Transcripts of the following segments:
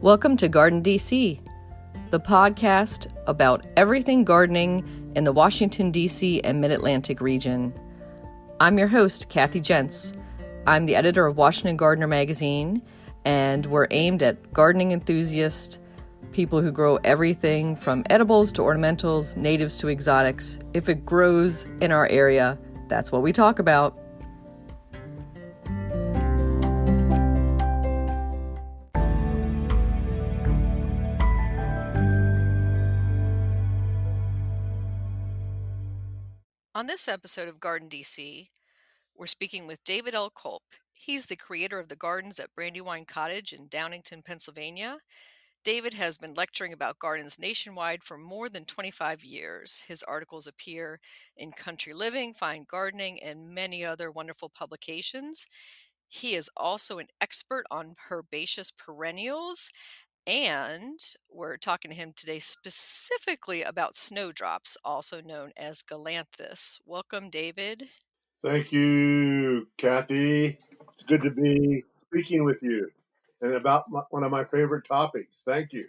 Welcome to Garden DC, the podcast about everything gardening in the Washington, D.C. and Mid-Atlantic region. I'm your host, Kathy Jentz. I'm the editor of Washington Gardener magazine, and we're aimed at gardening enthusiasts, people who grow everything from edibles to ornamentals, natives to exotics. If it grows in our area, that's what we talk about. On this episode of Garden DC, we're speaking with David L. Culp. He's the creator of the gardens at Brandywine Cottage in Downingtown, Pennsylvania. David has been lecturing about gardens nationwide for more than 25 years. His articles appear in Country Living, Fine Gardening, and many other wonderful publications. He is also an expert on herbaceous perennials, and we're talking to him today specifically about snowdrops, also known as Galanthus. Welcome, David. Thank you, Kathy. It's good to be speaking with you and about one of my favorite topics. Thank you.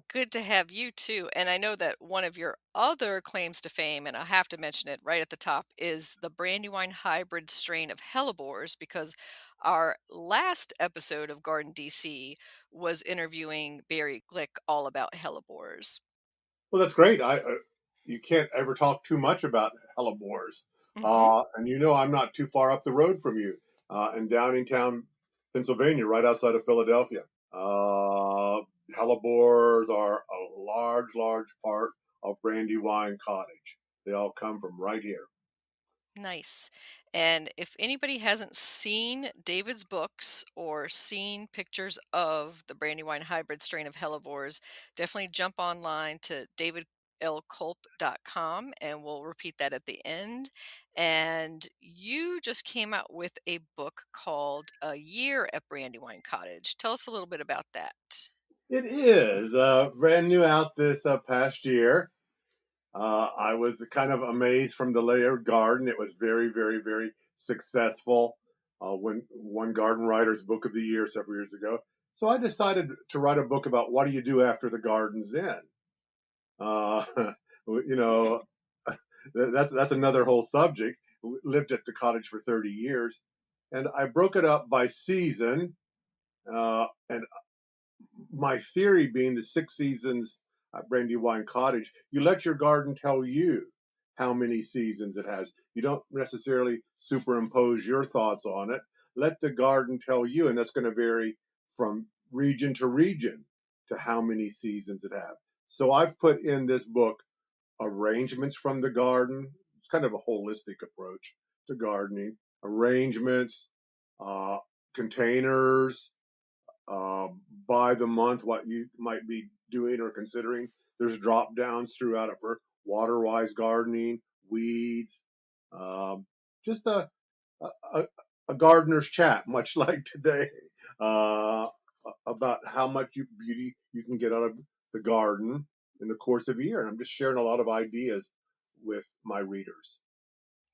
Good to have you too. And I know that one of your other claims to fame, and I have to mention it right at the top, is the Brandywine hybrid strain of hellebores, because our last episode of Garden DC was interviewing Barry Glick all about hellebores. Well, that's great. You can't ever talk too much about hellebores. Mm-hmm. And you know I'm not too far up the road from you in Downingtown, Pennsylvania, right outside of Philadelphia. Hellebores are a large part of Brandywine Cottage. They all come from right here. Nice. And if anybody hasn't seen David's books or seen pictures of the Brandywine hybrid strain of hellebores, definitely jump online to davidlculp.com, and we'll repeat that at the end. And you just came out with a book called A Year at Brandywine Cottage. Tell us a little bit about that. It is brand new out this past year. I was kind of amazed from the layered garden. It was very successful. When won Garden Writer's Book of the Year several years ago. So I decided to write a book about what do you do after the garden's in. Uh, you know, that's another whole subject. Lived at the cottage for 30 years, and I broke it up by season. And my theory being the 6 seasons at Brandywine Cottage, you let your garden tell you how many seasons it has. You don't necessarily superimpose your thoughts on it. Let the garden tell you, and that's going to vary from region to region to how many seasons it has. So I've put in this book arrangements from the garden. It's kind of a holistic approach to gardening. Arrangements, containers, by the month, what you might be doing or considering. There's drop downs throughout it for water wise gardening, weeds, just a, a gardener's chat, much like today, uh, about how much beauty you can get out of the garden in the course of a year. And I'm just sharing a lot of ideas with my readers.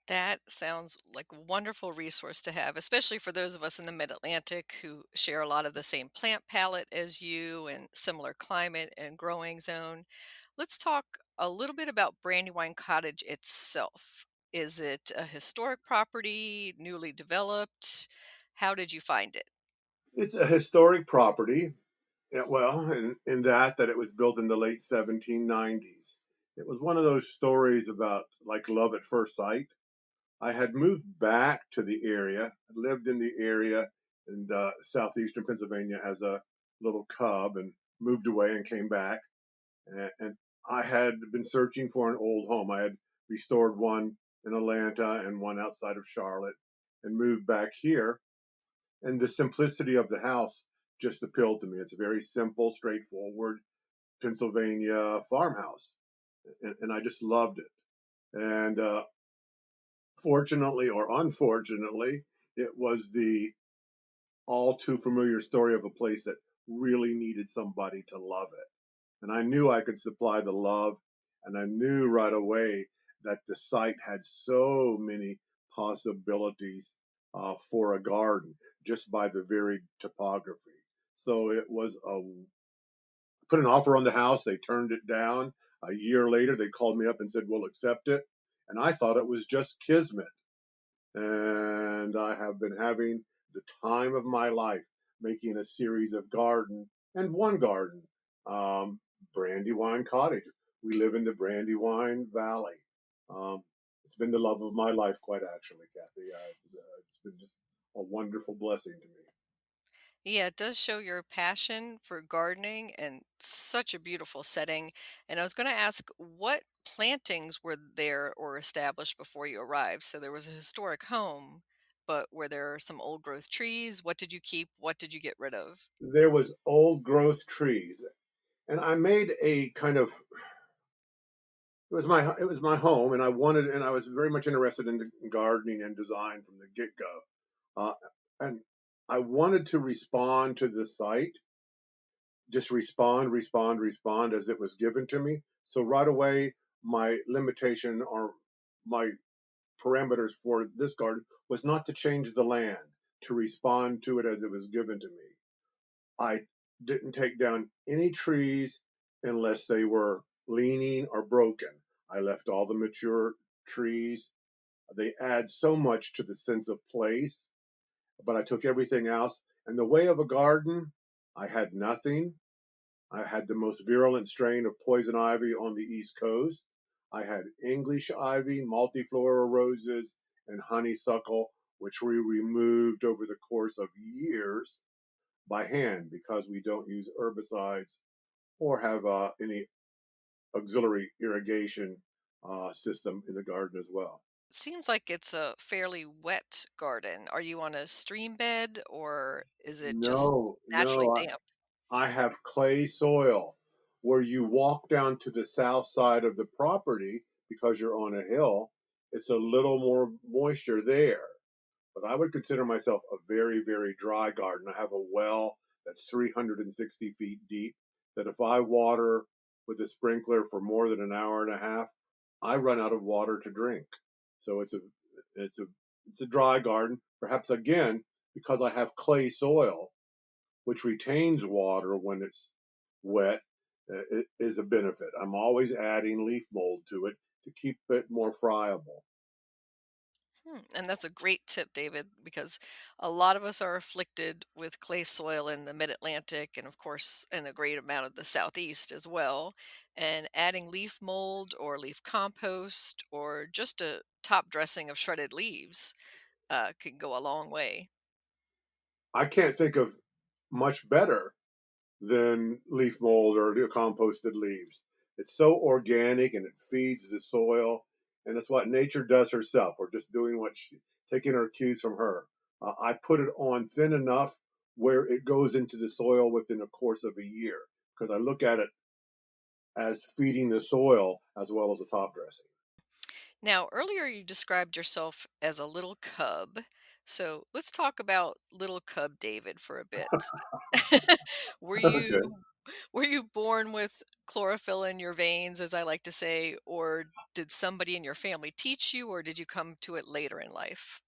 That sounds like a wonderful resource to have, especially for those of us in the Mid-Atlantic who share a lot of the same plant palette as you and similar climate and growing zone. Let's talk a little bit about Brandywine Cottage itself. Is it a historic property, newly developed? How did you find it? It's a historic property. Yeah, well, in that it was built in the late 1790s. It was one of those stories about like love at first sight. I had moved back to the area, lived in the area in southeastern Pennsylvania as a little cub, and moved away and came back. And I had been searching for an old home. I had restored one in Atlanta and one outside of Charlotte, and moved back here. And the simplicity of the house just appealed to me. It's a very simple, straightforward Pennsylvania farmhouse, and I just loved it. And fortunately or unfortunately, it was the all too familiar story of a place that really needed somebody to love it. And I knew I could supply the love, and I knew right away that the site had so many possibilities for a garden just by the very topography. So it was a put an offer on the house. They turned it down. A year later, they called me up and said, we'll accept it. And I thought it was just kismet. And I have been having the time of my life making a series of garden and one garden, um, Brandywine Cottage. We live in the Brandywine Valley. Um, it's been the love of my life, quite actually, Kathy. It's been just a wonderful blessing to me. Yeah, it does show your passion for gardening and such a beautiful setting. And I was going to ask, what plantings were there or established before you arrived? So there was a historic home, but were there some old growth trees? What did you keep? What did you get rid of? There was old growth trees, and I made a kind of it was my home, and I was very much interested in gardening and design from the get go, uh, and I wanted to respond to the site, just respond as it was given to me. So right away, my limitation or my parameters for this garden was not to change the land, to respond to it as it was given to me. I didn't take down any trees unless they were leaning or broken. I left all the mature trees. They add so much to the sense of place, but I took everything else. In the way of a garden, I had nothing. I had the most virulent strain of poison ivy on the East Coast. I had English ivy, multiflora roses, and honeysuckle, which we removed over the course of years by hand because we don't use herbicides or have any auxiliary irrigation system in the garden as well. Seems like it's a fairly wet garden. Are you on a stream bed or is it just No, naturally no, damp? I have clay soil where you walk down to the south side of the property because you're on a hill. It's a little more moisture there, but I would consider myself a very, very dry garden. I have a well that's 360 feet deep that if I water with a sprinkler for more than an hour and a half, I run out of water to drink. So it's a it's a dry garden. Perhaps again because I have clay soil, which retains water when it's wet, it is a benefit. I'm always adding leaf mold to it to keep it more friable. And that's a great tip, David, because a lot of us are afflicted with clay soil in the mid Atlantic and, of course, in a great amount of the Southeast as well. And adding leaf mold or leaf compost or just a top dressing of shredded leaves can go a long way. I can't think of much better than leaf mold or composted leaves. It's so organic and it feeds the soil, and it's what nature does herself. We're just doing taking our cues from her. I put it on thin enough where it goes into the soil within a course of a year because I look at it as feeding the soil as well as the top dressing. Now, earlier you described yourself as a little cub. So let's talk about little cub David for a bit. were Okay. you were you born with chlorophyll in your veins, as I like to say, or did somebody in your family teach you, or did you come to it later in life?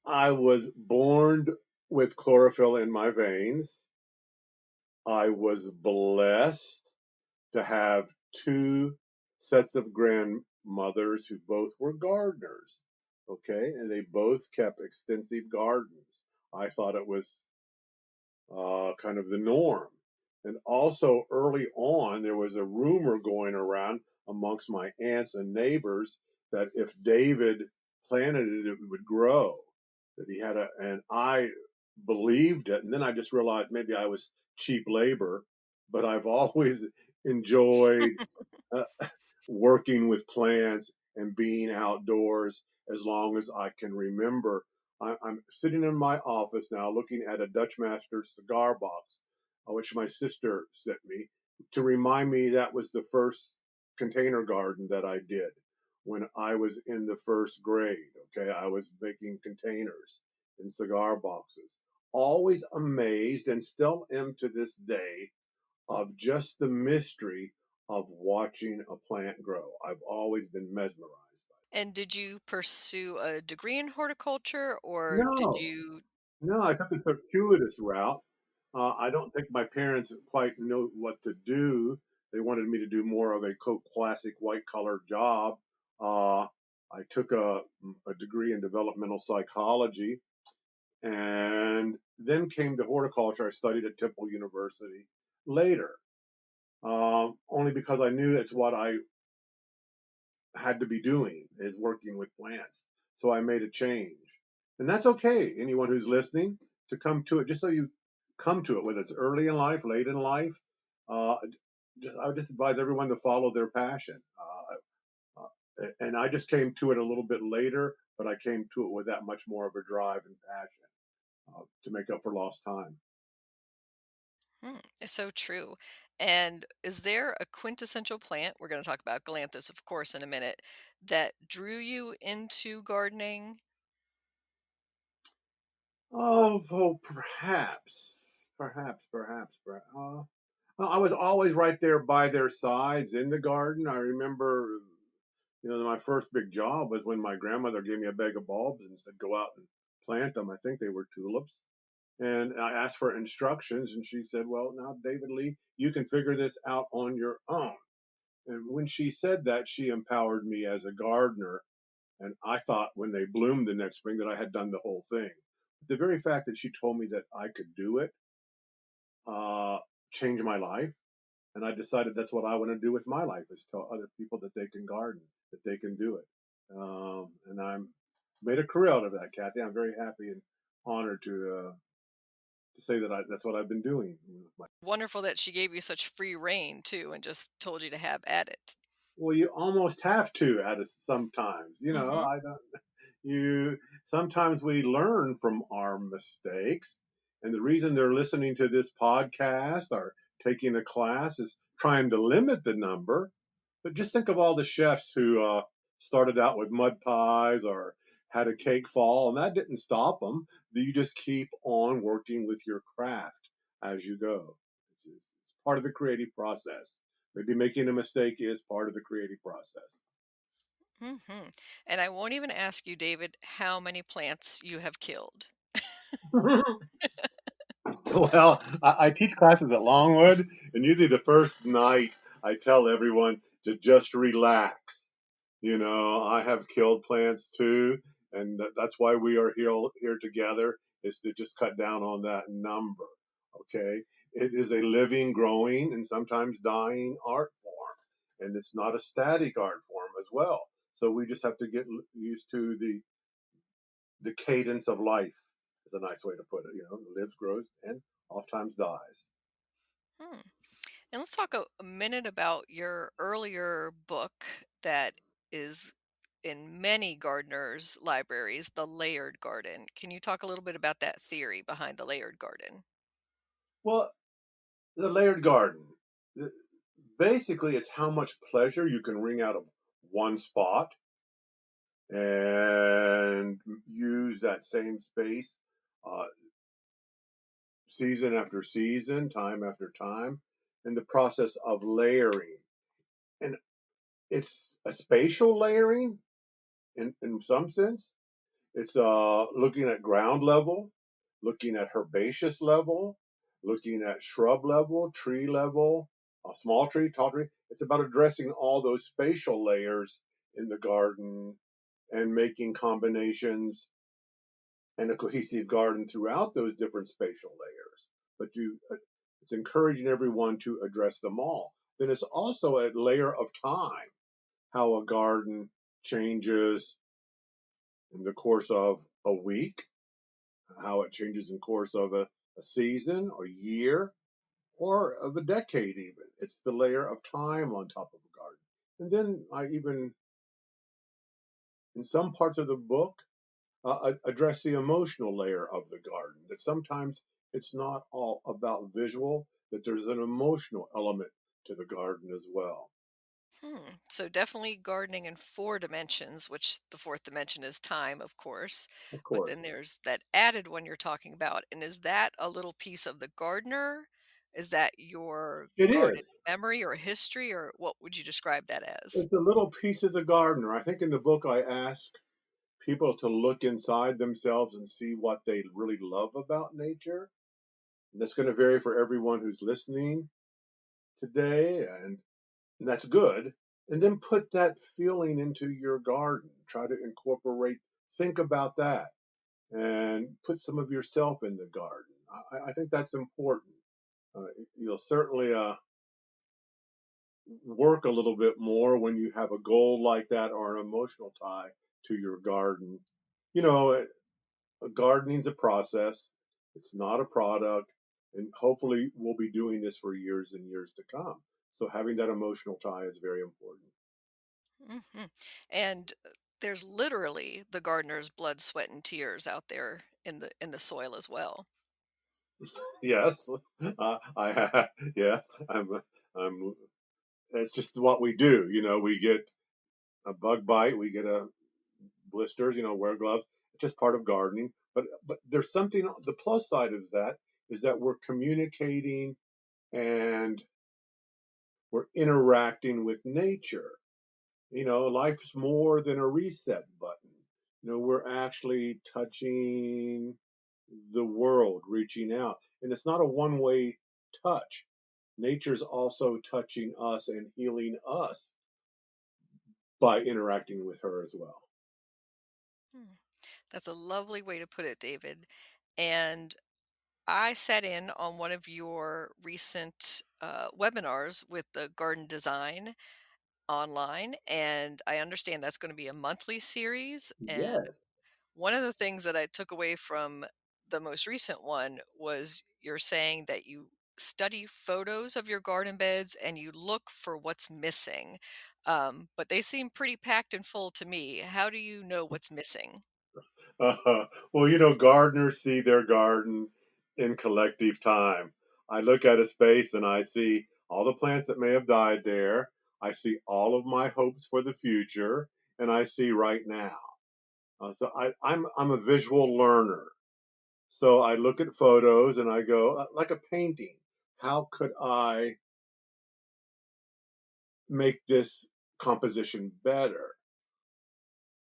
I was born with chlorophyll in my veins. I was blessed to have two sets of grandmothers who both were gardeners. Okay. And they both kept extensive gardens. I thought it was kind of the norm. And also early on, there was a rumor going around amongst my aunts and neighbors that if David planted it, it would grow. That he had and I believed it. And then I just realized maybe I was cheap labor, but I've always enjoyed uh, working with plants and being outdoors as long as I can remember. I'm sitting in my office now looking at a Dutch Master cigar box, which my sister sent me to remind me that was the first container garden that I did when I was in the first grade. Okay, I was making containers in cigar boxes. Always amazed and still am to this day of just the mystery of watching a plant grow. I've always been mesmerized by And did you pursue a degree in horticulture, it. or did No, you? no, I took the circuitous route. I don't think my parents quite knew what to do. They wanted me to do more of a classic white collar job. Uh, I took a degree in developmental psychology and then came to horticulture. I studied at Temple University later, only because I knew it's what I had to be doing is working with plants. So I made a change. And that's okay. Anyone who's listening to come to it, just so you come to it, whether it's early in life, late in life, uh, I would just advise everyone to follow their passion. And I just came to it a little bit later, but I came to it with that much more of a drive and passion to make up for lost time. It's so true. And is there a quintessential plant, we're going to talk about Galanthus, of course, in a minute, that drew you into gardening? Oh, perhaps. I was always right there by their sides in the garden. I remember, my first big job was when my grandmother gave me a bag of bulbs and said, go out and plant them. I think they were tulips. And I asked for instructions, and she said, well, now, David Lee, you can figure this out on your own. And when she said that, she empowered me as a gardener. And I thought when they bloomed the next spring that I had done the whole thing. The very fact that she told me that I could do it uh, changed my life. And I decided that's what I want to do with my life is tell other people that they can garden, that they can do it. And I'm made a career out of that, Kathy. I'm very happy and honored to say that that's what I've been doing with my. Wonderful that she gave you such free reign too and just told you to have at it. Well, you almost have to at a, sometimes. Hmm. I don't. You sometimes we learn from our mistakes, and the reason they're listening to this podcast or taking a class is trying to limit the number. But just think of all the chefs who started out with mud pies or had a cake fall, and that didn't stop them. You just keep on working with your craft as you go. It's part of the creative process. Maybe making a mistake is part of the creative process. Hmm. And I won't even ask you, David, how many plants you have killed. Well, I teach classes at Longwood, and usually the first night I tell everyone to just relax. I have killed plants too, and that's why we are here together is to just cut down on that number. Okay, it is a living, growing, and sometimes dying art form, and it's not a static art form as well. So we just have to get used to the cadence of life. Is a nice way to put it. Lives, grows, and oftentimes dies. Hmm. And let's talk a minute about your earlier book that is in many gardeners' libraries, The Layered Garden. Can you talk a little bit about that theory behind the layered garden? Well, the layered garden. Basically, it's how much pleasure you can wring out of one spot and use that same space uh, season after season, time after time, in the process of layering. And it's a spatial layering in some sense. It's looking at ground level, looking at herbaceous level, looking at shrub level, tree level, a small tree, tall tree. It's about addressing all those spatial layers in the garden and making combinations and a cohesive garden throughout those different spatial layers. But it's encouraging everyone to address them all. Then it's also a layer of time, how a garden changes in the course of a week, how it changes in course of a season or year or of a decade even. It's the layer of time on top of a garden. And then I even, in some parts of the book, address the emotional layer of the garden, that sometimes it's not all about visual, that there's an emotional element to the garden as well. So definitely gardening in four dimensions, which the fourth dimension is time, of course. Of But then course. there's that added one you're talking about. And is that a little piece of the gardener? Is that your It garden is. memory or history, or what would you describe that as? It's a little piece of the gardener. I think in the book I ask people to look inside themselves and see what they really love about nature. That's going to vary for everyone who's listening today, and that's good. And then put that feeling into your garden. Try to incorporate, think about that, and put some of yourself in the garden. I think that's important. Uh, you'll certainly work a little bit more when you have a goal like that or an emotional tie to your garden. You know, gardening's a process. It's not a product, and hopefully we'll be doing this for years and years to come. So having that emotional tie is very important. Mhm. And there's literally the gardener's blood, sweat, and tears out there in the soil as well. Yes, yes, I'm. It's just what we do. We get a bug bite, we get a blisters. Wear gloves. It's just part of gardening. But there's something. The plus side of that is that we're communicating and we're interacting with nature. Life's more than a reset button. We're actually touching the world, reaching out. And it's not a one way touch. Nature's also touching us and healing us by interacting with her as well. Hmm. That's a lovely way to put it, David. And I sat in on one of your recent webinars with the garden design online, and I understand that's going to be a monthly series. And Yes. one of the things that I took away from the most recent one was you're saying that you study photos of your garden beds and you look for what's missing. But they seem pretty packed and full to me. How do you know what's missing? Well, gardeners see their garden in collective time. I look at a space and I see all the plants that may have died there. I see all of my hopes for the future, and I see right now. So I'm a visual learner. So I look at photos and I go, like a painting, how could I make this composition better?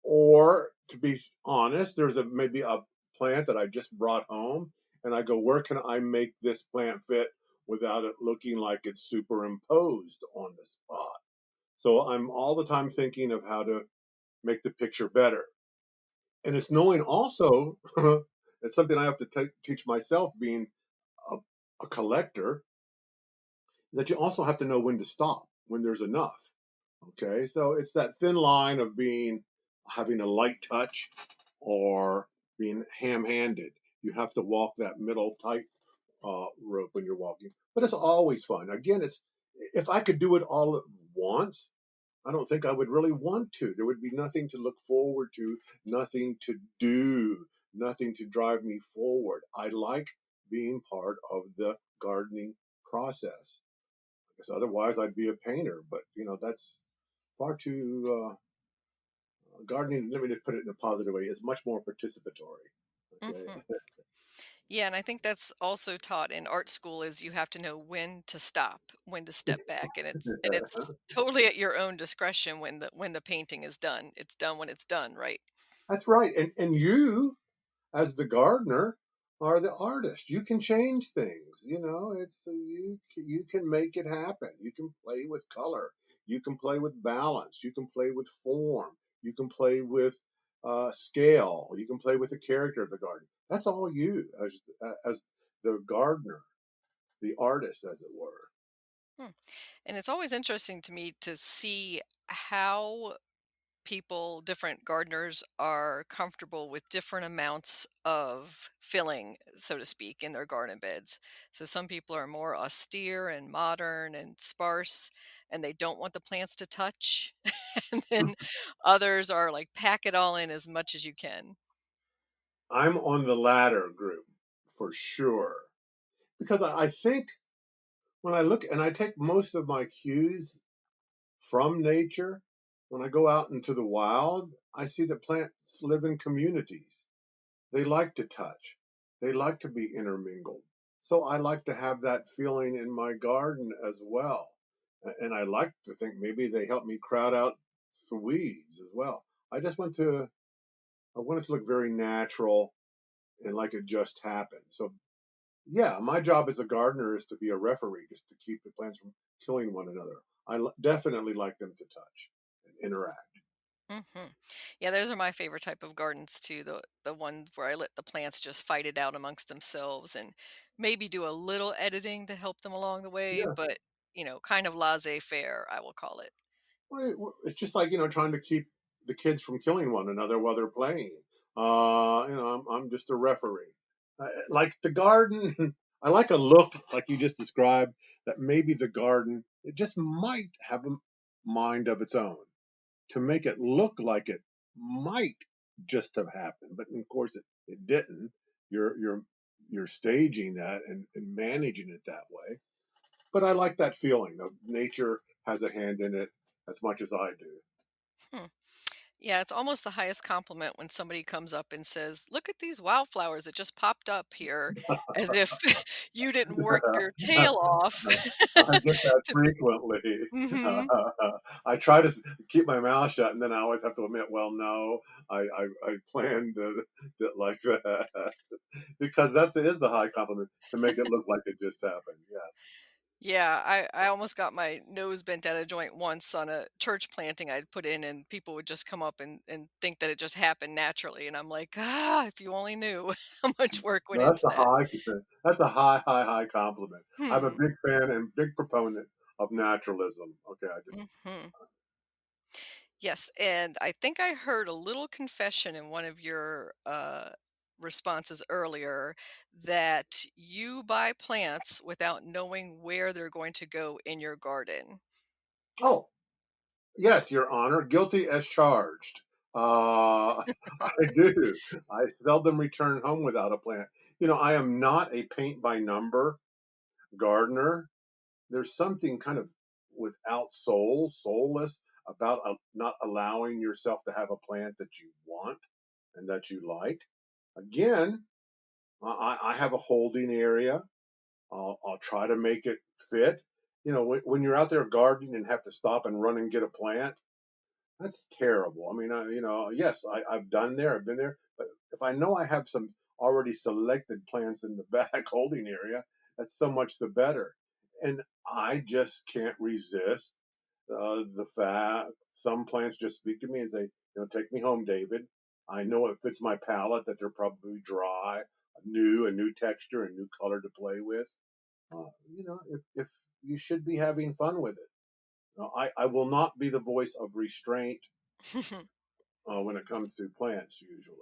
Or to be honest, there's maybe a plant that I just brought home, and I go, where can I make this plant fit without it looking like it's superimposed on the spot? So I'm all the time thinking of how to make the picture better. And it's knowing also, it's something I have to teach myself being a, a collector, that you also have to know when to stop, when there's enough. Okay, so it's that thin line of having a light touch or being ham-handed. You have to walk that middle tight rope when you're walking. But it's always fun. Again, it's if I could do it all at once, I don't think I would really want to. There would be nothing to look forward to, nothing to do, nothing to drive me forward. I like being part of the gardening process. Because otherwise, I'd be a painter. But that's far too gardening. Let me just put it in a positive way. Is much more participatory. Okay. Hmm. Yeah, and I think that's also taught in art school is you have to know when to stop, when to step back, and it's totally at your own discretion when the painting is done. It's done when it's done, right? That's right. And you, as the gardener, are the artist. You can change things. It's you can make it happen. You can play with color. You can play with balance. You can play with form. You can play with scale. You can play with the character of the garden. That's all you as the gardener, the artist, as it were. Hmm. And it's always interesting to me to see how different gardeners are comfortable with different amounts of filling, so to speak, in their garden beds. So some people are more austere and modern and sparse, and they don't want the plants to touch. And then others are like, pack it all in as much as you can. I'm on the latter group for sure because I think when I look and I take most of my cues from nature, when I go out into the wild, I see that plants live in communities. They like to touch, they like to be intermingled. So I like to have that feeling in my garden as well. And I like to think maybe they help me crowd out the weeds as well. I just I want it to look very natural and like it just happened. So Yeah, my job as a gardener is to be a referee, just to keep the plants from killing one another. Definitely like them to touch and interact. Mhm. Yeah, those are my favorite type of gardens too, the ones where I let the plants just fight it out amongst themselves and maybe do a little editing to help them along the way, Yeah, but, kind of laissez-faire, I will call it. it's just like trying to keep the kids from killing one another while they're playing. I'm just a referee. Like the garden, I like a look like you just described. That maybe the garden it just might have a mind of its own to make it look like it might just have happened, but of course it didn't. You're staging that and managing it that way. But I like that feeling of nature has a hand in it as much as I do. Hmm. Yeah, it's almost the highest compliment when somebody comes up and says, "Look at these wildflowers that just popped up here," as if you didn't work your tail off I get that to make. frequently. Mhm. I try to keep my mouth shut, and then I always have to admit, well, no, I planned it like that because that is the high compliment to make it look like it just happened. Yes. Yeah, I almost got my nose bent at a joint once on a church planting I'd put in, and people would just come up and think that it just happened naturally, and I'm like, "Ah, if you only knew how much work went No, that's into a that." high. That's a high compliment. I'm a Hmm. big fan and big proponent of naturalism. Okay, I just Mhm. Yes, and I think I heard a little confession in one of your, responses earlier that you buy plants without knowing where they're going to go in your garden. oh yes, Your Honor, guilty as charged. I do. I seldom return home without a plant. I am not a paint by number gardener. There's something kind of without soul, soulless about not allowing yourself to have a plant that you want and that you like. Again, I have a holding area. I'll try to make it fit. When you're out there gardening and have to stop and run and get a plant, that's terrible. I mean, yes, I've done there, I've been there, but if I know I have some already selected plants in the back holding area, that's so much the better. And I just can't resist the fact some plants just speak to me and say, take me home, David. I know it fits my palate that they're probably dry, a new texture, a new color to play with. If you should be having fun with it. I will not be the voice of restraint when it comes to plants, usually.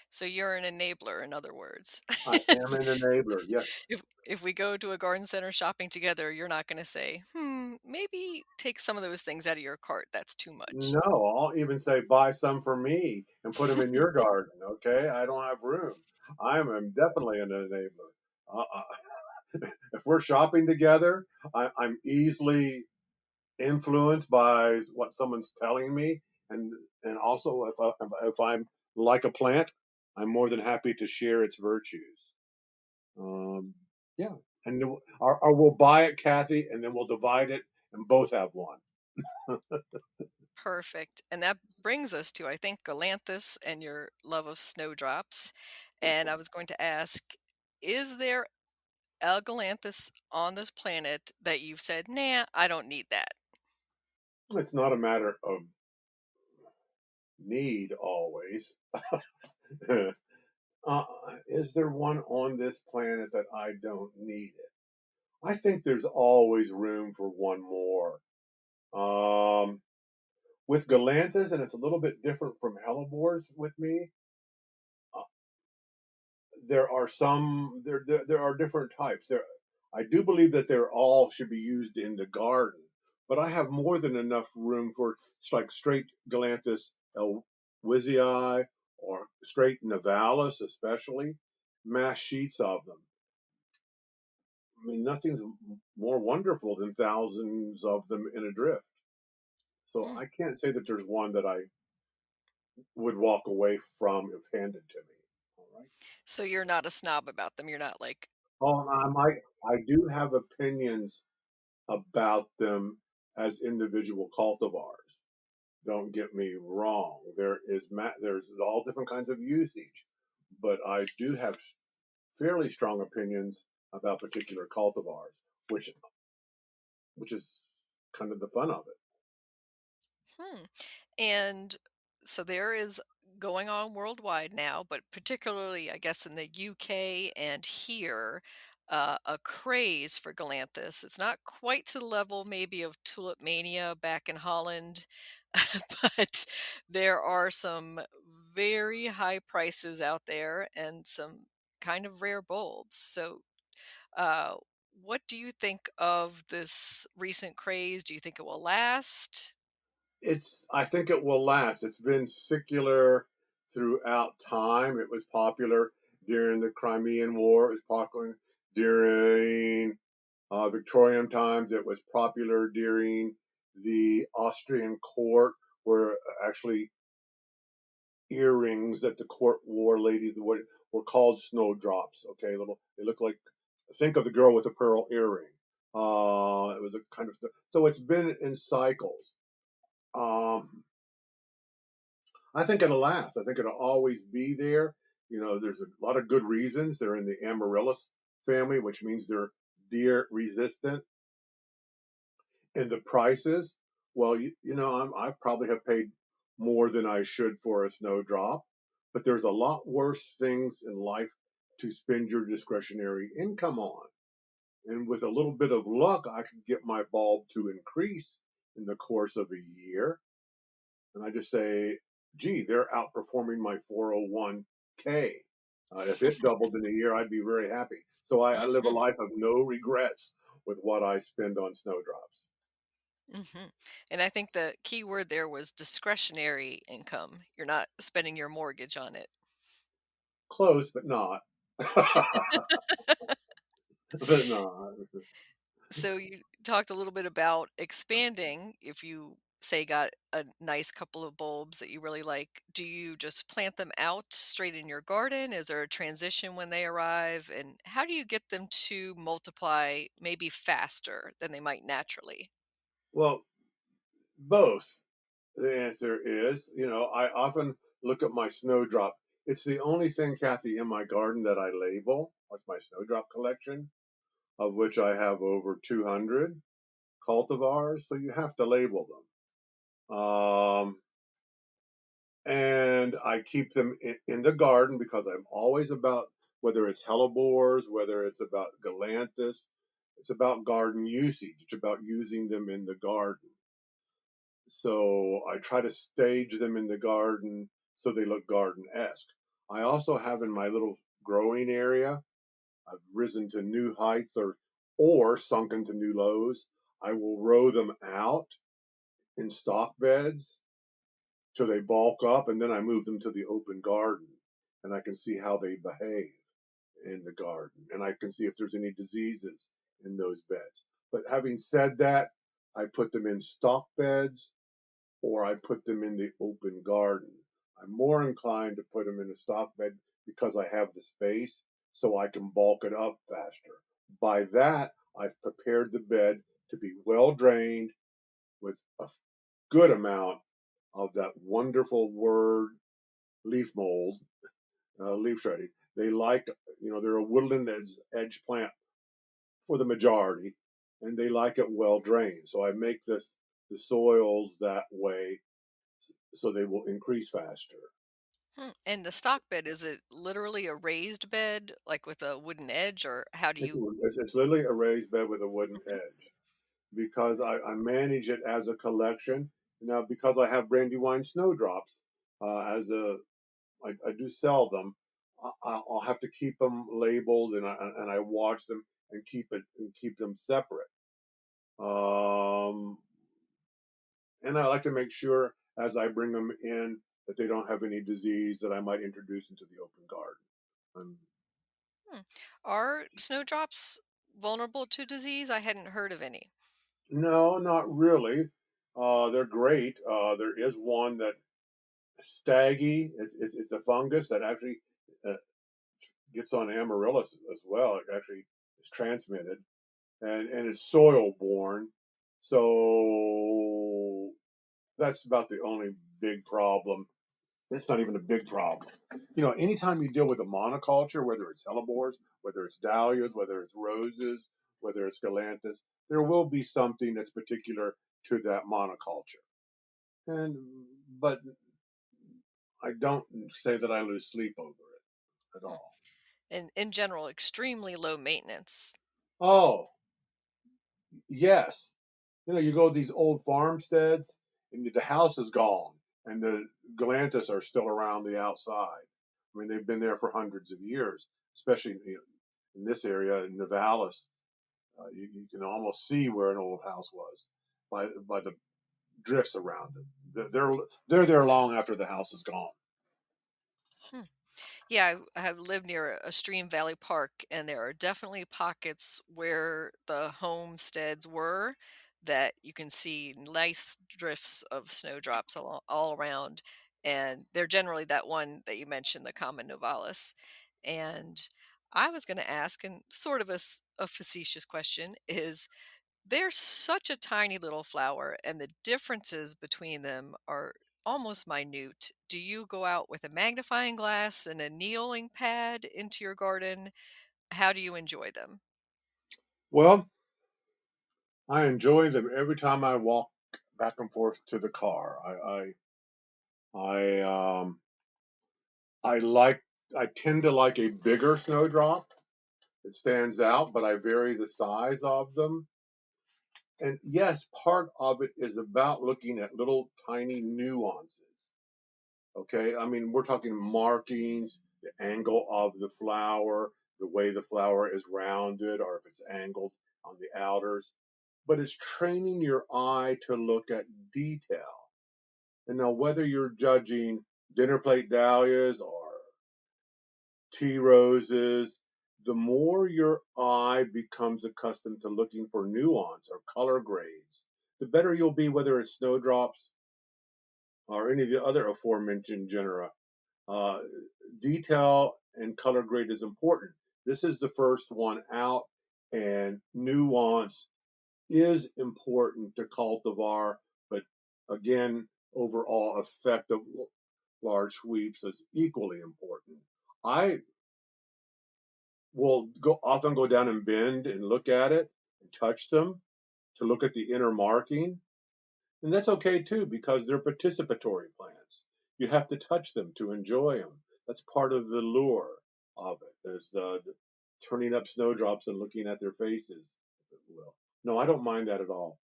So you're an enabler, in other words. I am an enabler. Yes. If we go to a garden center shopping together, you're not gonna say, maybe take some of those things out of your cart. That's too much." No, I'll even say buy some for me and put them in your garden. Okay. I don't have room. I'm definitely an enabler. Uh, if we're shopping together, I'm easily influenced by what someone's telling me. And, and also if I'm like a plant, I'm more than happy to share its virtues. Um, yeah, and or we'll buy it, Kathy, and then we'll divide it, and both have one. Perfect. And that brings us to, I think, Galanthus and your love of snowdrops. And I was going to ask, is there a Galanthus on this planet that you've said, nah, I don't need that? It's not a matter of need always. uh, is there one on this planet that I don't need it? I think there's always room for one more. Um, with Galanthus, and it's a little bit different from hellebores with me. Uh, there are different types. I do believe that they're all should be used in the garden, but I have more than enough room for like straight Galanthus elwizii or straight Nivalis, especially mass sheets of them. I mean, nothing's more wonderful than thousands of them in a drift. So Hmm. I can't say that there's one that I would walk away from if handed to me. All right. So you're not a snob about them. You're not like, Oh, I do have opinions about them as individual cultivars. Don't get me wrong. There's all different kinds of usage, but I do have fairly strong opinions about particular cultivars, which which is kind of the fun of it. Hmm. And so there is going on worldwide now, but particularly, I guess, in the UK and here, a craze for Galanthus. It's not quite to the level maybe of Tulip Mania back in Holland, but there are some very high prices out there and some kind of rare bulbs. So, uh, what do you think of this recent craze? Do you think it will last? I think it will last. It's been secular throughout time. It was popular during the Crimean War. It was popular during Victorian times. It was popular during the Austrian court, where actually earrings that the court wore, ladies were called snowdrops. Okay, little they look like. Think of the girl with the pearl earring. It was a kind of so it's been in cycles. Um, I think it'll last. I think it'll always be there. There's a lot of good reasons. They're in the amaryllis family, which means they're deer resistant. And the prices, well, I probably have paid more than I should for a snowdrop, but there's a lot worse things in life to spend your discretionary income on. And with a little bit of luck, I could get my bulb to increase in the course of a year. And I just say, gee, they're outperforming my 401k. If it doubled in a year, I'd be very happy. So I live a Mhm, life of no regrets with what I spend on snowdrops. mhm. And I think the key word there was discretionary income. You're not spending your mortgage on it. Close, but not. But not. So you talked a little bit about expanding. If you say got a nice couple of bulbs that you really like, do you just plant them out straight in your garden? Is there a transition when they arrive? And how do you get them to multiply maybe faster than they might naturally? Well, both. The answer is, I often look at my snowdrop. It's the only thing, Kathy, in my garden that I label. Like my snowdrop collection, of which I have over 200 cultivars. So you have to label them. And I keep them in the garden because I'm always about whether it's hellebores, whether it's about galanthus, it's about garden usage. It's about using them in the garden. So I try to stage them in the garden so they look garden-esque. I also have in my little growing area, I've risen to new heights or sunk into new lows. I will row them out in stock beds till they bulk up, and then I move them to the open garden, and I can see how they behave in the garden, and I can see if there's any diseases in those beds. But having said that, I put them in stock beds or I put them in the open garden. I'm more inclined to put them in a stock bed because I have the space so I can bulk it up faster. By that, I've prepared the bed to be well drained with a good amount of that wonderful word leaf mold, leaf shredding. They like, they're a woodland edge plant for the majority, and they like it well drained. So I make the soils that way so they will increase faster. Hmm. And the stock bed, is it literally a raised bed, like with a wooden edge, or how do you? It's literally a raised bed with a wooden Mhm. edge because I manage it as a collection. Now, because I have Brandywine snowdrops, as I do sell them, I'll have to keep them labeled and I watch them and keep them separate. Um, and I like to make sure as I bring them in that they don't have any disease that I might introduce into the open garden. Um, Hmm. Are snowdrops vulnerable to disease? I hadn't heard of any. no, not really. They're great. There is one that staggy. It's a fungus that actually uh, gets on amaryllis as well. It actually is transmitted and it's soil borne. So that's about the only big problem. It's not even a big problem. Anytime you deal with a monoculture, whether it's hellebores whether it's dahlias, whether it's roses, whether it's galanthus. There will be something that's particular to that monoculture. And but I don't say that I lose sleep over it at Hmm. all. And in general, extremely low maintenance. Oh, yes. You go to these old farmsteads and the house is gone and the galanthus are still around the outside. I mean, they've been there for hundreds of years, especially in this area in Navalis. You can almost see where an old house was by the drifts around it. They're there long after the house is gone. Hmm. Yeah, I have lived near a stream valley park, and there are definitely pockets where the homesteads were that you can see nice drifts of snowdrops all around. And they're generally that one that you mentioned, the common novalis. And I was going to ask, and sort of a facetious question, is they're such a tiny little flower, and the differences between them are almost minute. Do you go out with a magnifying glass and a needling pad into your garden? How do you enjoy them? Well, I enjoy them every time I walk back and forth to the car. I I like I tend to like a bigger snowdrop. It stands out, but I vary the size of them. And yes, part of it is about looking at little tiny nuances. Okay, I mean we're talking markings, the angle of the flower, the way the flower is rounded, or if it's angled on the outers. But it's training your eye to look at detail. And now, whether you're judging dinner plate dahlias or tea roses, the more your eye becomes accustomed to looking for nuance or color grades, the better you'll be, whether it's snowdrops or any of the other aforementioned genera. Uh, Detail and color grade is important. This is the first one out, and nuance is important to cultivar, but again, overall effect of large sweeps is equally important. I will often go down and bend and look at it and touch them to look at the inner marking. And that's okay too, because they're participatory plants. You have to touch them to enjoy them. That's part of the lure of it. There's turning up snowdrops and looking at their faces, if it will. No, I don't mind that at all.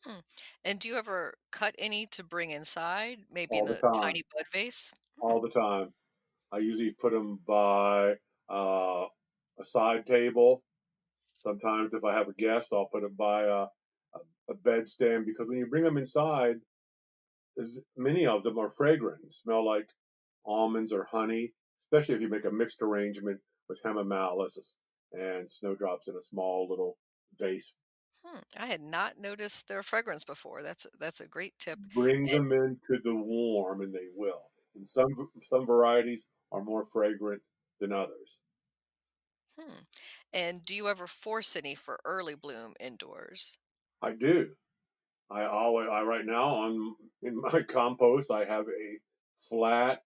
Hmm. And do you ever cut any to bring inside, maybe All in the a time. tiny bud vase? Hmm. All the time. I usually put them by a side table. Sometimes if I have a guest, I'll put it by a bedstand because when you bring them inside, many of them are fragrant and smell like almonds or honey, especially if you make a mixed arrangement with hemamelis and snowdrops in a small little vase. Hmm. I had not noticed their fragrance before. That's a great tip. Bring And them into the warm, and they will. And some varieties are more fragrant than others. hmm. And do you ever force any for early bloom indoors? I do. I right now on in my compost I have a flat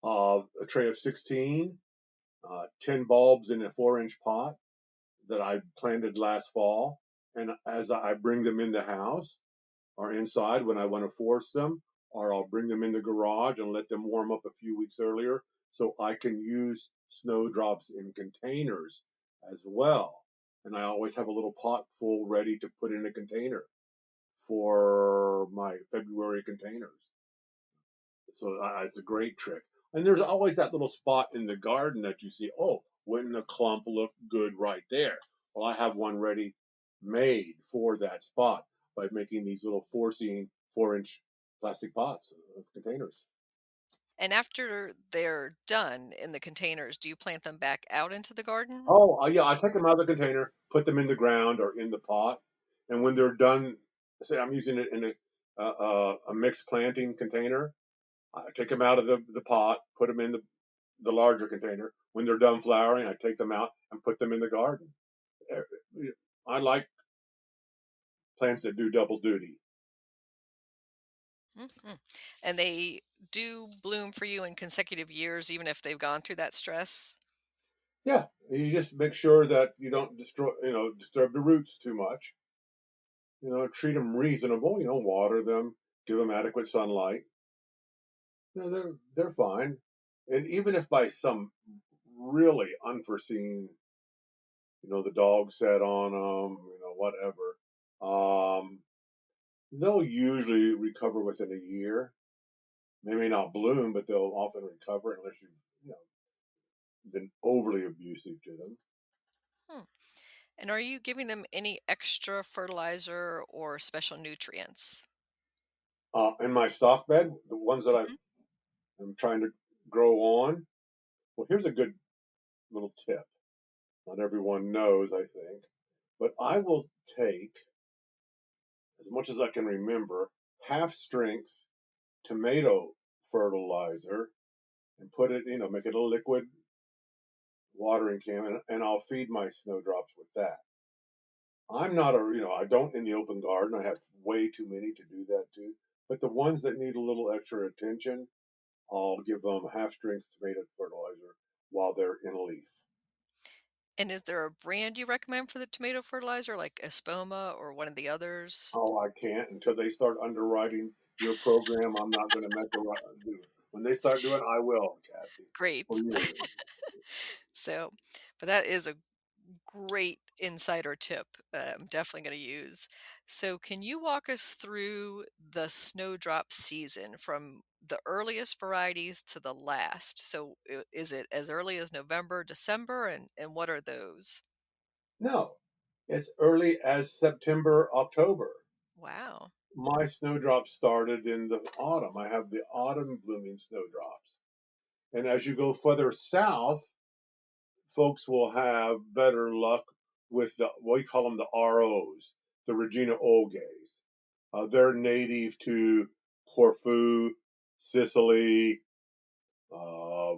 of a tray of 16, 10 bulbs in a 4-inch pot that I planted last fall. And as I bring them in the house or inside when I want to force them, or I'll bring them in the garage and let them warm up a few weeks earlier so I can use snowdrops in containers as well. And I always have a little pot full ready to put in a container for my February containers. So it's a great trick. And there's always that little spot in the garden that you see, oh, wouldn't a clump look good right there? Well, I have one ready made for that spot by making these little forcing 4-inch plastic pots of containers. And after they're done in the containers, do you plant them back out into the garden? Oh, yeah, I take them out of the container, put them in the ground or in the pot. And when they're done, say I'm using it in a mixed planting container, I take them out of the pot, put them in the larger container. When they're done flowering, I take them out and put them in the garden. I like plants that do double duty. Mhm. And they do bloom for you in consecutive years, even if they've gone through that stress? Yeah, you just make sure that you don't disturb the roots too much. Treat them reasonable. Water them, give them adequate sunlight. They're fine. And even if by some really unforeseen, the dog sat on them, whatever, um, they'll usually recover within a year. They may not bloom, but they'll often recover unless you've, been overly abusive to them. Hmm. And are you giving them any extra fertilizer or special nutrients? In my stock bed, the ones that Hmm. I'm trying to grow on, well, here's a good little tip. Not everyone knows, I think, but I will take, as much as I can remember, half strength tomato fertilizer and put it, make it a liquid watering can, and I'll feed my snowdrops with that. I'm not I don't in the open garden. I have way too many to do that too. But the ones that need a little extra attention, I'll give them half strength tomato fertilizer while they're in leaf. And is there a brand you recommend for the tomato fertilizer, like Espoma or one of the others? Oh, I can't until they start underwriting your program. I'm not going to mess around. When they start doing, I will, Kathy, for Great. you. So, but that is a great insider tip I'm definitely going to use. So, can you walk us through the snowdrop season from the earliest varieties to the last? So, is it as early as November, December, and what are those? No, it's early as September, October. Wow. My snowdrops started in the autumn. I have the autumn blooming snowdrops. And as you go further south, folks will have better luck with we call them the ROs, the Regina Olgaes. They're native to Corfu, Sicily, uh,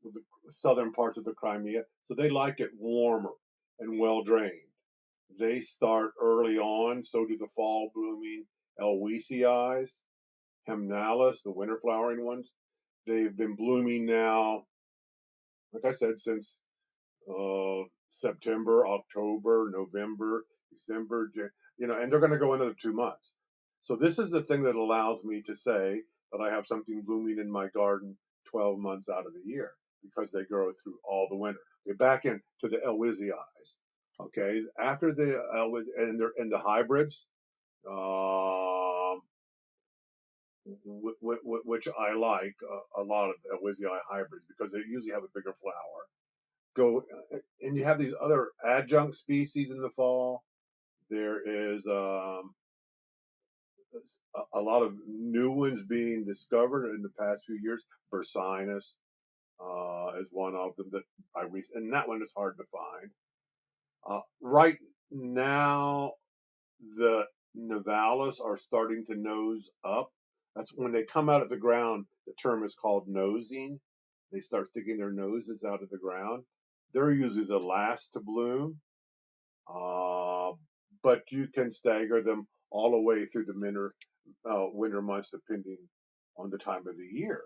the southern parts of the Crimea. So they like it warmer and well drained. They start early on, so do the fall blooming Elwesii, Hemnalis, the winter flowering ones. They've been blooming now, like I said, since September, October, November, December, and they're going to go another 2 months. So this is the thing that allows me to say that I have something blooming in my garden 12 months out of the year because they grow through all the winter. We're back into the Elwesii. Okay, after the and the hybrids, um, which I like a lot of Elwesii hybrids because they usually have a bigger flower. Go and you have these other adjunct species in the fall. There is a lot of new ones being discovered in the past few years. Bursinus is one of them that and that one is hard to find. Right now, the Nivalis are starting to nose up. That's when they come out of the ground. The term is called nosing. They start sticking their noses out of the ground. They're usually the last to bloom, uh, but you can stagger them all the way through the winter months, depending on the time of the year,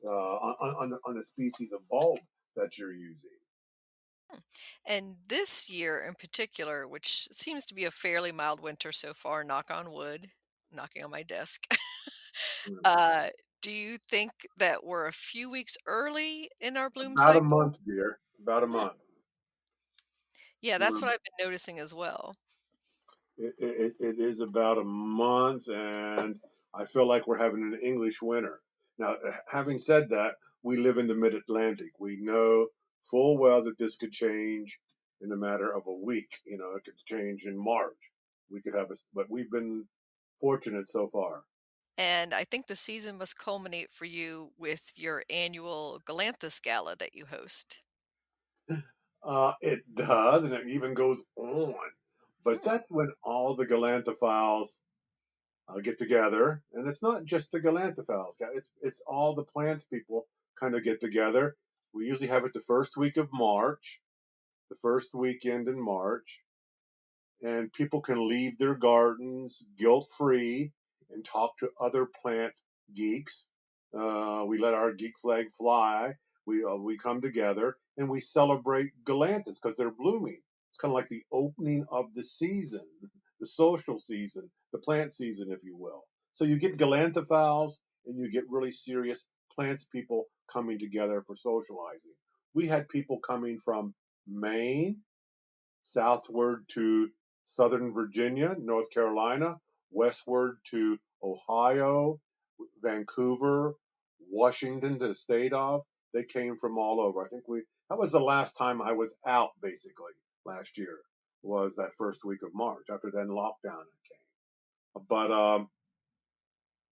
on the species of bulb that you're using. And this year in particular, which seems to be a fairly mild winter so far, knock on wood, knocking on my desk. uh, do you think that we're a few weeks early in our bloom About a cycle? month, dear. About a Hmm. month. Yeah, that's what Um, I've been noticing as well. it is about a month, and I feel like we're having an English winter. Now, having said that, we live in the mid Atlantic. We know full well that this could change in a matter of a week. It could change in March. We could have but we've been fortunate so far. And I think the season must culminate for you with your annual Galanthus Gala that you host. It does, and it even goes on. But Hmm. that's when all the galanthophiles get together, and it's not just the galanthophiles. It's all the plants people kind of get together. We usually have it the first week of March, the first weekend in March, and people can leave their gardens guilt free and talk to other plant geeks. We let our geek flag fly. We come together and we celebrate Galanthus because they're blooming. It's kind of like the opening of the season, the social season, the plant season, if you will. So you get Galanthophiles and you get really serious plants people coming together for socializing. We had people coming from Maine southward to southern Virginia, North Carolina, westward to Ohio, Vancouver, Washington, to the state of. They came from all over. I think that was the last time I was out basically last year, was that first week of March. After then, lockdown came. But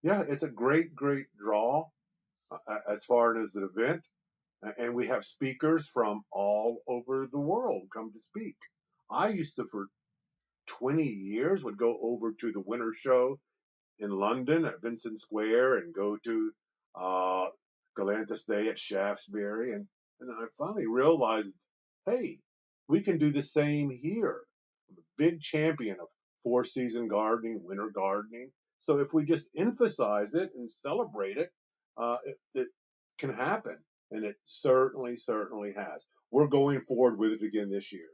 yeah, it's a great, great draw as far as an event. And we have speakers from all over the world come to speak. I used to, for 20 years, would go over to the winter show in London at Vincent Square and go to uh, Galanthus Day at Shaftesbury. And I finally realized, hey, we can do the same here. I'm a big champion of four-season gardening, winter gardening. So if we just emphasize it and celebrate it, it can happen. And it certainly, certainly has. We're going forward with it again this year.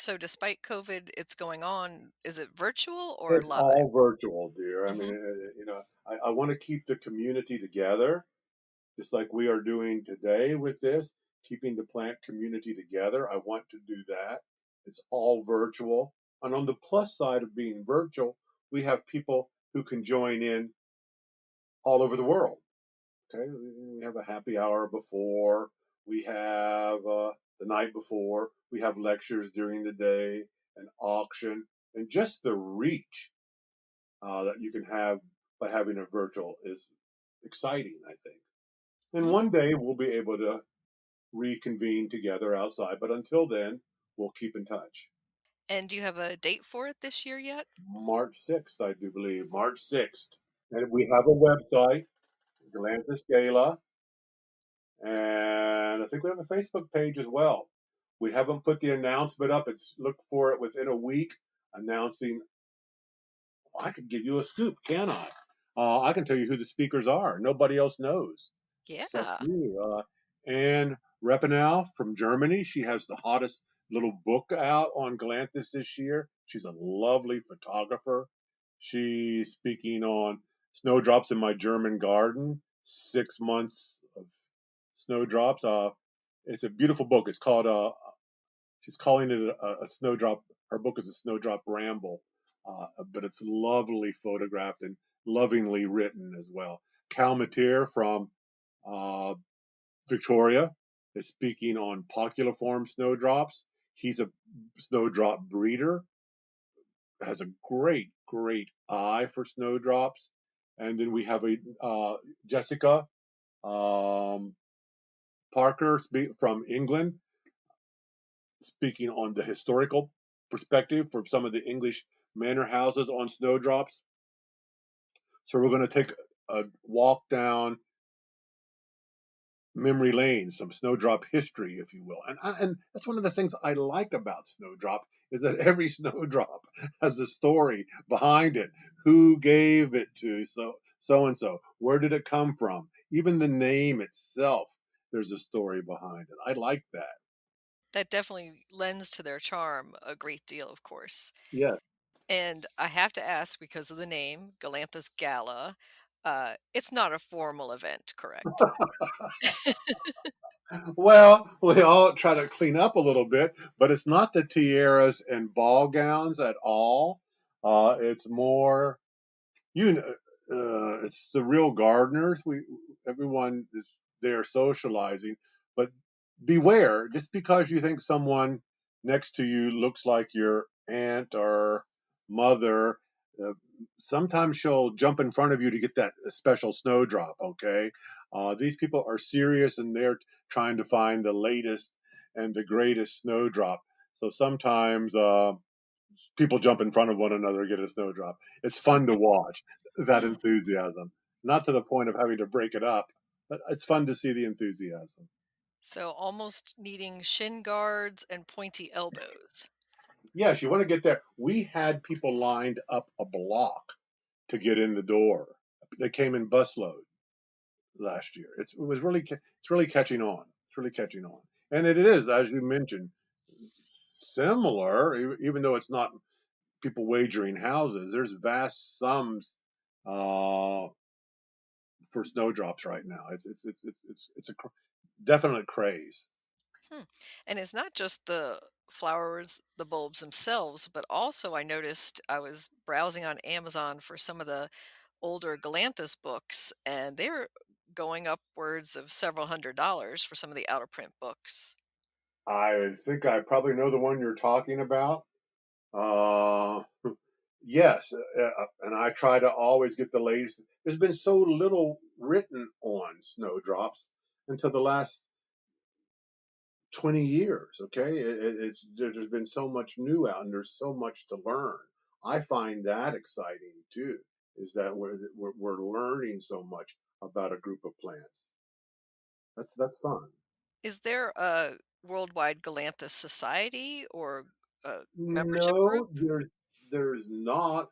So despite COVID, it's going on. Is it virtual or It's live? all virtual, dear. I mean, Hmm. I want to keep the community together, just like we are doing today with this, keeping the plant community together. I want to do that. It's all virtual. And on the plus side of being virtual, we have people who can join in all over the world. Okay, we have a happy hour before, we have the night before, we have lectures during the day, an auction, and just the reach that you can have by having a virtual is exciting, I think. And one day we'll be able to reconvene together outside, but until then, we'll keep in touch. And do you have a date for it this year yet? March 6th, I do believe, March 6th. And we have a website, Galanthus Gala, and I think we have a Facebook page as well. We haven't put the announcement up. It's look for it within a week, announcing. I could give you a scoop, can I? I can tell you who the speakers are. Nobody else knows except Yeah. you. Anne Repenow from Germany. She has the hottest little book out on Galanthus this year. She's a lovely photographer. She's speaking on Snowdrops in My German Garden, 6 months of snowdrops. It's a beautiful book. It's called she's calling it a snowdrop. Her book is a snowdrop ramble, but it's lovely photographed and lovingly written as well. Cal Mateer from uh, Victoria is speaking on poculiform snowdrops. He's a snowdrop breeder, has a great, great eye for snowdrops. And then we have a Jessica um, Parker from England, speaking on the historical perspective for some of the English manor houses on snowdrops. So we're going to take a walk down memory lane, some snowdrop history, if you will. And that's one of the things I like about snowdrop is that every snowdrop has a story behind it. Who gave it to so and so? Where did it come from? Even the name itself, there's a story behind it. I like that. That definitely lends to their charm a great deal, of course. Yes. And I have to ask because of the name, Galanthus Gala, it's not a formal event, correct? Well, we all try to clean up a little bit, but it's not the tiaras and ball gowns at all. It's more, you know, it's the real gardeners. Everyone is there socializing, but beware, just because you think someone next to you looks like your aunt or mother, uh, sometimes she'll jump in front of you to get that special snowdrop. Okay, these people are serious and they're trying to find the latest and the greatest snowdrop. So sometimes people jump in front of one another to get a snowdrop. It's fun to watch that enthusiasm. Not to the point of having to break it up, but it's fun to see the enthusiasm. So almost needing shin guards and pointy elbows. Yes, you want to get there. We had people lined up a block to get in the door. They came in busload last year. It's really catching on. It's really catching on, And it is, as you mentioned, similar, even though it's not people wagering houses. There's vast sums uh, for snowdrops right now. It's a definite craze. Hmm. And it's not just the flowers, the bulbs themselves, but also I noticed I was browsing on Amazon for some of the older Galanthus books, and they're going upwards of several $100s for some of the out of print books. I think I probably know the one you're talking about. Uh, yes, and I try to always get the latest. There's been so little written on snowdrops until the last 20 years. Okay, it's there's been so much new out, and there's so much to learn. I find that exciting too. Is that we're learning so much about a group of plants. That's fun. Is there a worldwide Galanthus society or a membership group? No, there's not.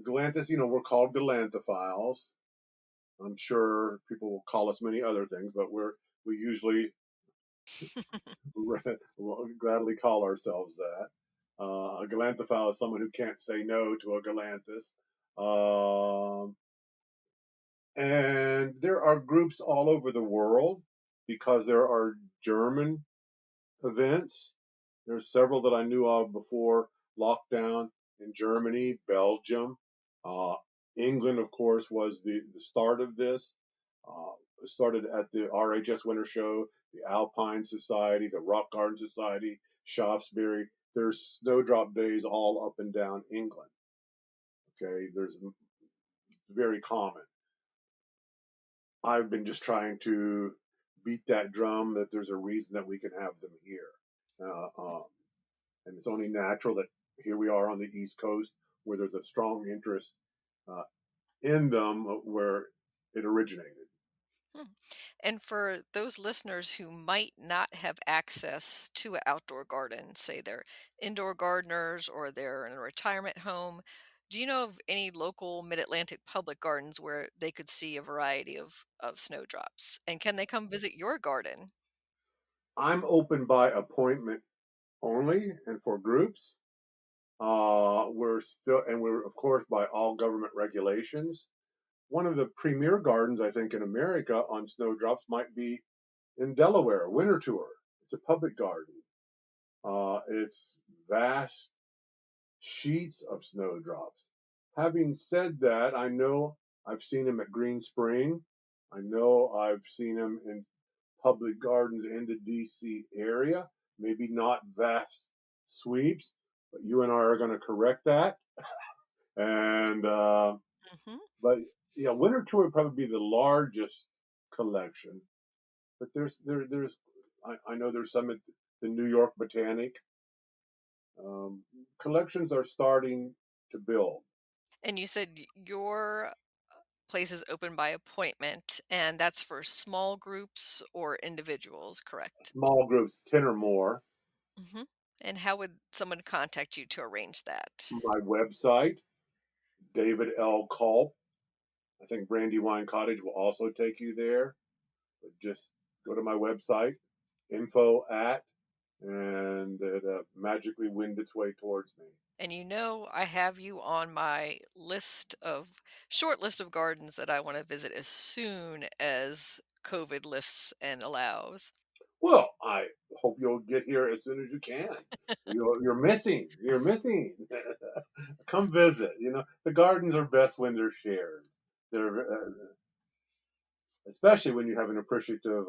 Galanthus, we're called galanthophiles. I'm sure people will call us many other things, but we usually will gladly call ourselves that. A galanthophile is someone who can't say no to a galanthus. Um, and there are groups all over the world because there are German events. There's several that I knew of before lockdown in Germany, Belgium. Uh, England, of course, was the start of this. It started at the RHS Winter Show, the Alpine Society, the Rock Garden Society, Shaftesbury. There's snowdrop days all up and down England. Okay, there's very common. I've been just trying to beat that drum that there's a reason that we can have them here. Uh, uh, and it's only natural that here we are on the East Coast where there's a strong interest uh, in them where it originated. Hmm. And for those listeners who might not have access to an outdoor garden, say they're indoor gardeners or they're in a retirement home, do you know of any local mid Atlantic public gardens where they could see a variety of snowdrops? And can they come visit your garden? I'm open by appointment only and for groups. We're of course by all government regulations. One of the premier gardens, I think, in America on snowdrops might be in Delaware, Winter Tour. It's a public garden. It's vast sheets of snowdrops. Having said that, I know I've seen them at Green Spring. I know I've seen them in public gardens in the DC area. Maybe not vast sweeps, but you and I are going to correct that. And Hmm. but yeah, Winter Tour would probably be the largest collection. But there's I know there's some at the New York Botanic. Um, Collections are starting to build. And you said your place is open by appointment, and that's for small groups or individuals, correct? Small groups, 10 or more. Hmm. And how would someone contact you to arrange that? My website, David L. Culp. I think Brandywine Cottage will also take you there. But just go to my website, info at, and it magically wind its way towards me. And I have you on my short list of gardens that I want to visit as soon as COVID lifts and allows. Well, I hope you'll get here as soon as you can. You're missing. You're missing. Come visit. The gardens are best when they're shared. They're especially when you have an appreciative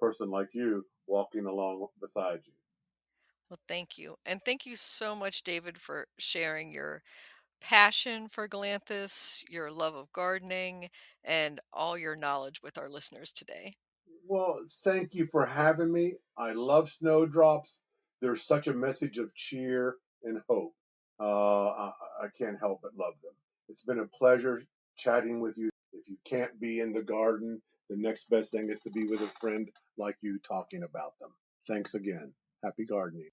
person like you walking along beside you. Well, thank you. And thank you so much, David, for sharing your passion for Galanthus, your love of gardening, and all your knowledge with our listeners today. Well, thank you for having me. I love snowdrops. There's such a message of cheer and hope. I can't help but love them. It's been a pleasure chatting with you. If you can't be in the garden, the next best thing is to be with a friend like you talking about them. Thanks again. Happy gardening.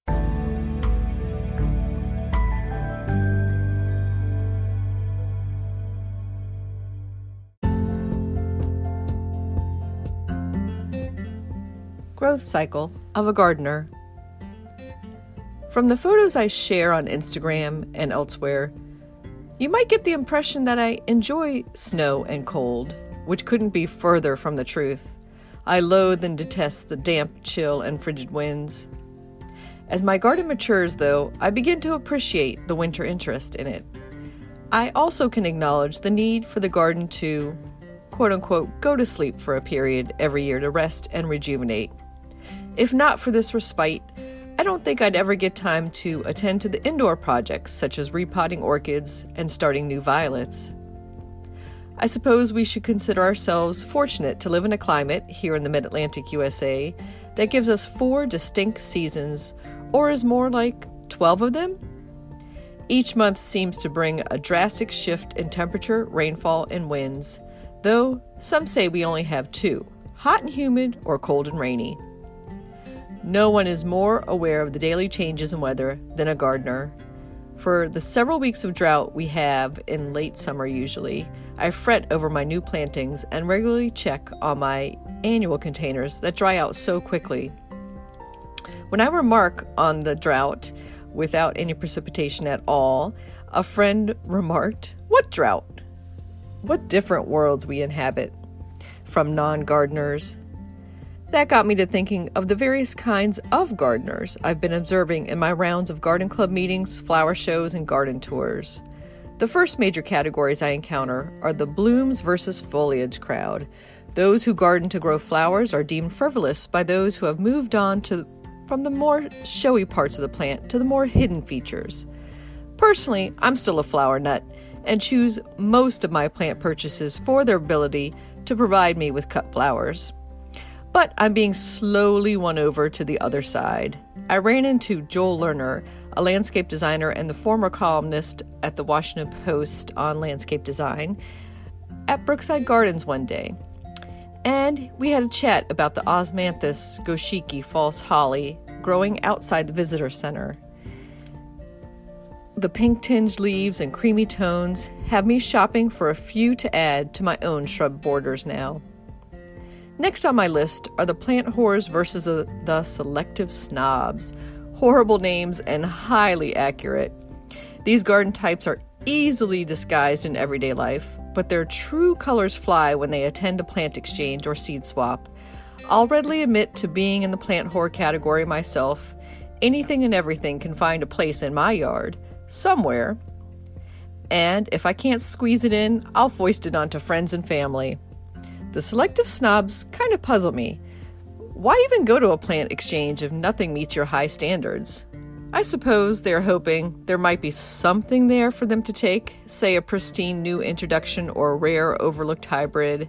Growth cycle. of a gardener. From the photos I share on Instagram and elsewhere, you might get the impression that I enjoy snow and cold, which couldn't be further from the truth. I loathe and detest the damp, chill, and frigid winds. As my garden matures, though, I begin to appreciate the winter interest in it. I also can acknowledge the need for the garden to, quote-unquote, go to sleep for a period every year to rest and rejuvenate. If not for this respite, I don't think I'd ever get time to attend to the indoor projects such as repotting orchids and starting new violets. I suppose we should consider ourselves fortunate to live in a climate here in the mid-Atlantic USA that gives us 4 distinct seasons, or is more like 12 of them. Each month seems to bring a drastic shift in temperature, rainfall, and winds, though some say we only have 2, hot and humid or cold and rainy. No one is more aware of the daily changes in weather than a gardener. For the several weeks of drought we have in late summer usually, I fret over my new plantings and regularly check on my annual containers that dry out so quickly. When I remark on the drought without any precipitation at all, a friend remarked, "What drought? What different worlds we inhabit from non-gardeners." That got me to thinking of the various kinds of gardeners I've been observing in my rounds of garden club meetings, flower shows, and garden tours. The first major categories I encounter are the blooms versus foliage crowd. Those who garden to grow flowers are deemed frivolous by those who have moved on from the more showy parts of the plant to the more hidden features. Personally, I'm still a flower nut and choose most of my plant purchases for their ability to provide me with cut flowers. But I'm being slowly won over to the other side. I ran into Joel Lerner, a landscape designer and the former columnist at the Washington Post on landscape design, at Brookside Gardens one day. And we had a chat about the Osmanthus goshiki false holly growing outside the visitor center. The pink-tinged leaves and creamy tones have me shopping for a few to add to my own shrub borders now. Next on my list are the plant whores versus the selective snobs. Horrible names and highly accurate. These garden types are easily disguised in everyday life, but their true colors fly when they attend a plant exchange or seed swap. I'll readily admit to being in the plant whore category myself. Anything and everything can find a place in my yard, somewhere. And if I can't squeeze it in, I'll foist it onto friends and family. The selective snobs kind of puzzle me. Why even go to a plant exchange if nothing meets your high standards? I suppose they're hoping there might be something there for them to take, say a pristine new introduction or a rare overlooked hybrid.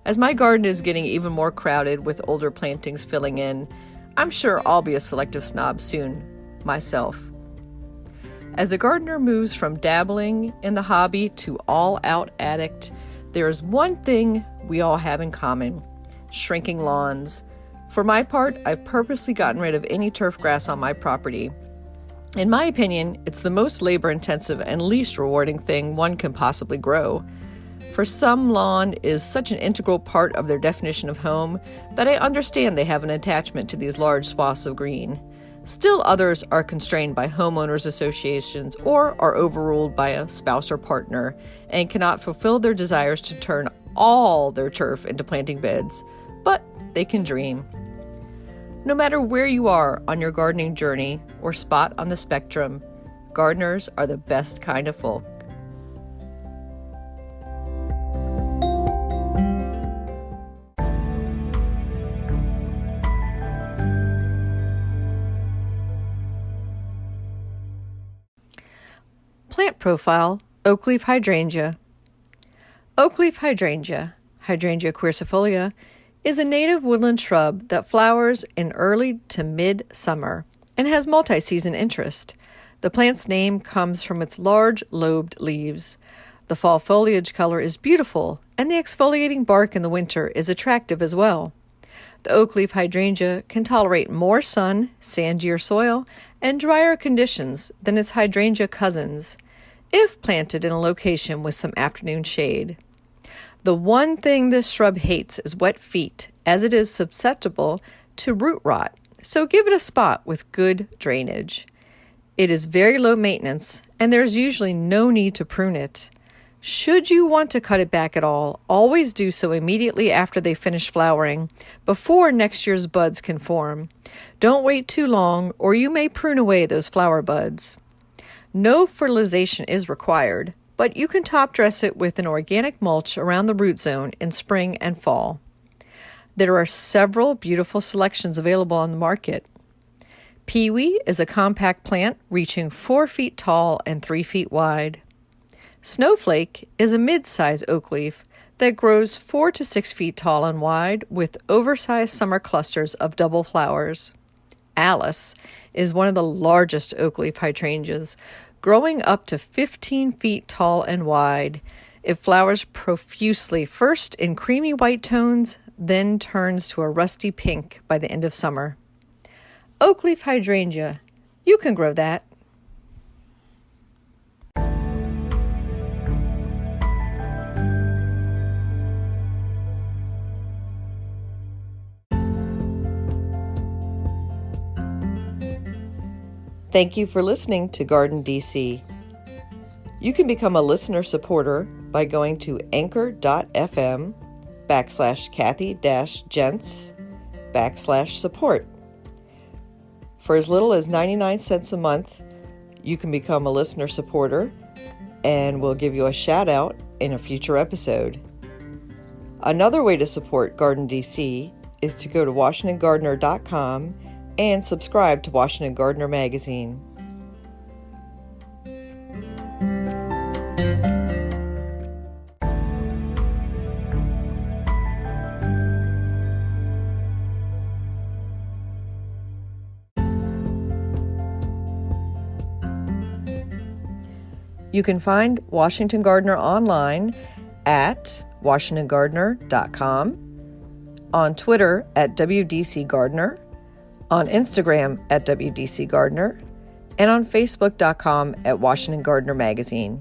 As my garden is getting even more crowded with older plantings filling in, I'm sure I'll be a selective snob soon, myself. As a gardener moves from dabbling in the hobby to all-out addict, there is one thing we all have in common: shrinking lawns. For my part, I've purposely gotten rid of any turf grass on my property. In my opinion, it's the most labor-intensive and least rewarding thing one can possibly grow. For some, lawn is such an integral part of their definition of home that I understand they have an attachment to these large swaths of green. Still others are constrained by homeowners associations or are overruled by a spouse or partner and cannot fulfill their desires to turn all their turf into planting beds, but they can dream. No matter where you are on your gardening journey or spot on the spectrum, gardeners are the best kind of folk. Plant profile: Oakleaf Hydrangea. Oakleaf Hydrangea, Hydrangea quercifolia, is a native woodland shrub that flowers in early to mid-summer and has multi-season interest. The plant's name comes from its large lobed leaves. The fall foliage color is beautiful, and the exfoliating bark in the winter is attractive as well. The oakleaf hydrangea can tolerate more sun, sandier soil, and drier conditions than its hydrangea cousins, if planted in a location with some afternoon shade. The one thing this shrub hates is wet feet, as it is susceptible to root rot, so give it a spot with good drainage. It is very low maintenance, and there's usually no need to prune it. Should you want to cut it back at all, always do so immediately after they finish flowering, before next year's buds can form. Don't wait too long, or you may prune away those flower buds. No fertilization is required, but you can top dress it with an organic mulch around the root zone in spring and fall. There are several beautiful selections available on the market. Peewee is a compact plant reaching 4 feet tall and 3 feet wide. Snowflake is a mid-size oak leaf that grows 4 to 6 feet tall and wide with oversized summer clusters of double flowers. Alice is one of the largest oakleaf hydrangeas, growing up to 15 feet tall and wide. It flowers profusely, first in creamy white tones, then turns to a rusty pink by the end of summer. Oakleaf hydrangea, you can grow that. Thank you for listening to Garden DC. You can become a listener supporter by going to anchor.fm/Kathy-Gents/support. For as little as 99 cents a month, you can become a listener supporter and we'll give you a shout out in a future episode. Another way to support Garden DC is to go to WashingtonGardener.com and subscribe to Washington Gardener magazine. You can find Washington Gardener online at WashingtonGardener.com, on Twitter at WDC Gardener, on Instagram at WDC Gardener, and on Facebook.com at Washington Gardener Magazine.